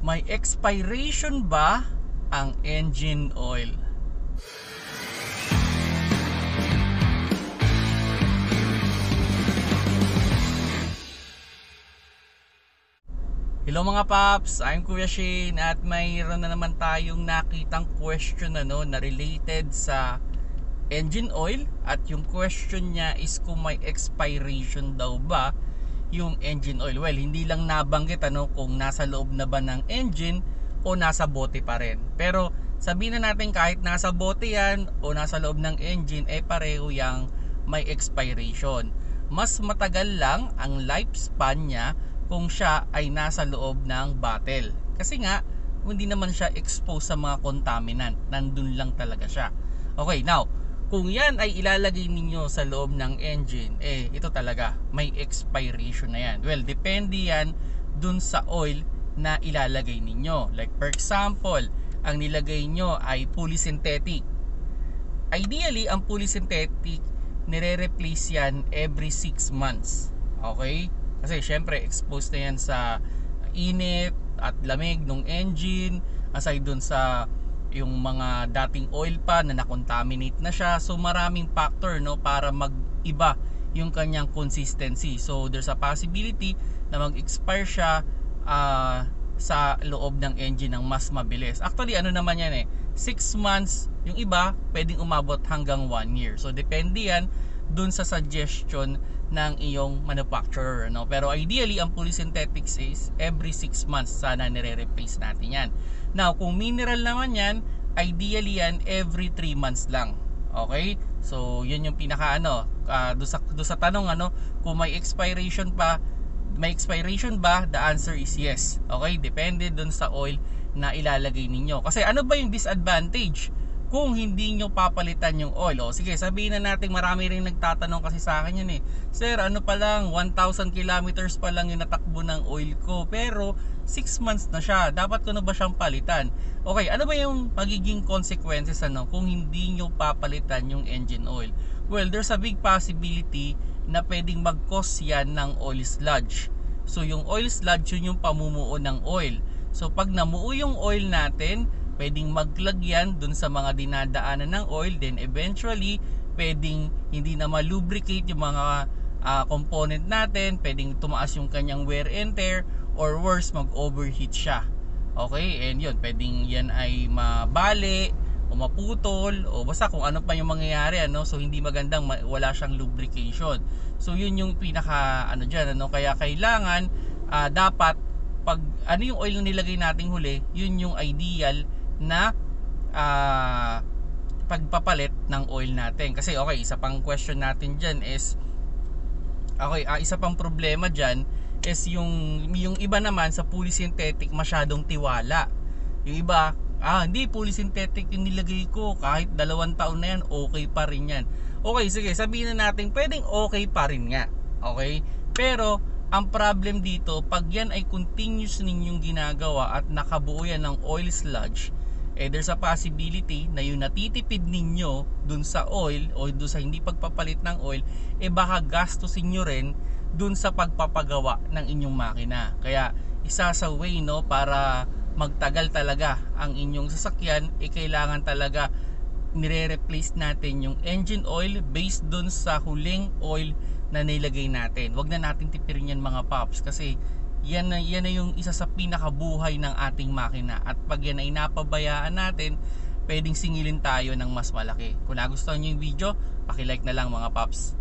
May expiration ba ang engine oil? Hello mga paps, I'm Kuya Shane at mayroon na naman tayong nakitang question na related sa engine oil. At yung question niya is kung may expiration daw ba yung engine oil. Well, hindi lang nabanggit kung nasa loob na ba ng engine o nasa bote pa rin. Pero sabihin na natin kahit nasa bote yan o nasa loob ng engine, pareho yang may expiration. Mas matagal lang ang lifespan niya kung siya ay nasa loob ng bottle. Kasi nga, hindi naman siya exposed sa mga contaminant. Nandun lang talaga siya. Okay, now, kung yan ay ilalagay ninyo sa loob ng engine, ito talaga, may expiration na yan. Well, depende yan dun sa oil na ilalagay ninyo. Like for example, ang nilagay nyo ay polysynthetic. Ideally, ang polysynthetic, nire-replace yan every 6 months. Okay? Kasi syempre exposed na yan sa init at lamig ng engine, aside dun sa yung mga dating oil pa na nakontaminate na siya. So maraming factor para mag-iba yung kanyang consistency. So there's a possibility na mag-expire siya sa loob ng engine ng mas mabilis. Actually naman yan 6 months, yung iba pwedeng umabot hanggang 1 year. So depende yan dun sa suggestion ng iyong manufacturer, pero ideally ang polysynthetics is every 6 months sana nire-replace natin yan. Now kung mineral naman yan, ideally yan every 3 months lang. Okay, so yun yung pinaka do sa tanong kung may expiration ba, the answer is yes. Okay, depende dun sa oil na ilalagay ninyo. Kasi ano ba yung disadvantage kung hindi nyo papalitan yung oil? Sige, sabihin na natin, marami rin nagtatanong kasi sa akin yan Sir, pa lang 1,000 kilometers pa lang yung natakbo ng oil ko, pero 6 months na siya, dapat ko na ba siyang palitan? Okay, ano ba yung magiging consequences kung hindi nyo papalitan yung engine oil? Well, there's a big possibility na pwedeng mag-cause yan ng oil sludge. So yung oil sludge, yun yung pamumuo ng oil. So pag namuo yung oil natin, pwedeng maglag yan dun sa mga dinadaanan ng oil, then eventually pwedeng hindi na malubricate yung mga component natin, pwedeng tumaas yung kanyang wear and tear, or worse, mag-overheat siya. Okay, and yun, pwedeng yan ay mabali o maputol o basta kung ano pa yung mangyayari so hindi magandang wala siyang lubrication. So yun yung pinaka dyan kaya kailangan dapat pag yung oil na nilagay nating huli, yun yung ideal na pagpapalit ng oil natin. Kasi okay, isa pang question natin dyan is isa pang problema dyan is yung iba naman sa polysynthetic masyadong tiwala. Yung iba, hindi polysynthetic yung nilagay ko, kahit 2 taon na yan, okay pa rin yan. Okay, sige, sabihin na natin pwedeng okay pa rin nga. Okay? Pero ang problem dito, pag yan ay continuous ninyong ginagawa at nakabuo yan ng oil sludge, there's a possibility na yung natitipid ninyo dun sa oil o dun sa hindi pagpapalit ng oil, baka gastusin nyo rin dun sa pagpapagawa ng inyong makina. Kaya isa sa way para magtagal talaga ang inyong sasakyan, kailangan talaga nire-replace natin yung engine oil based dun sa huling oil na nilagay natin. Wag na natin tipirin yan mga paps, kasi yan na yung isa sa pinakabuhay ng ating makina. At pag yan ay napabayaan natin, pwedeng singilin tayo ng mas malaki. Kung nagustuhan nyo yung video, paki-like na lang mga paps.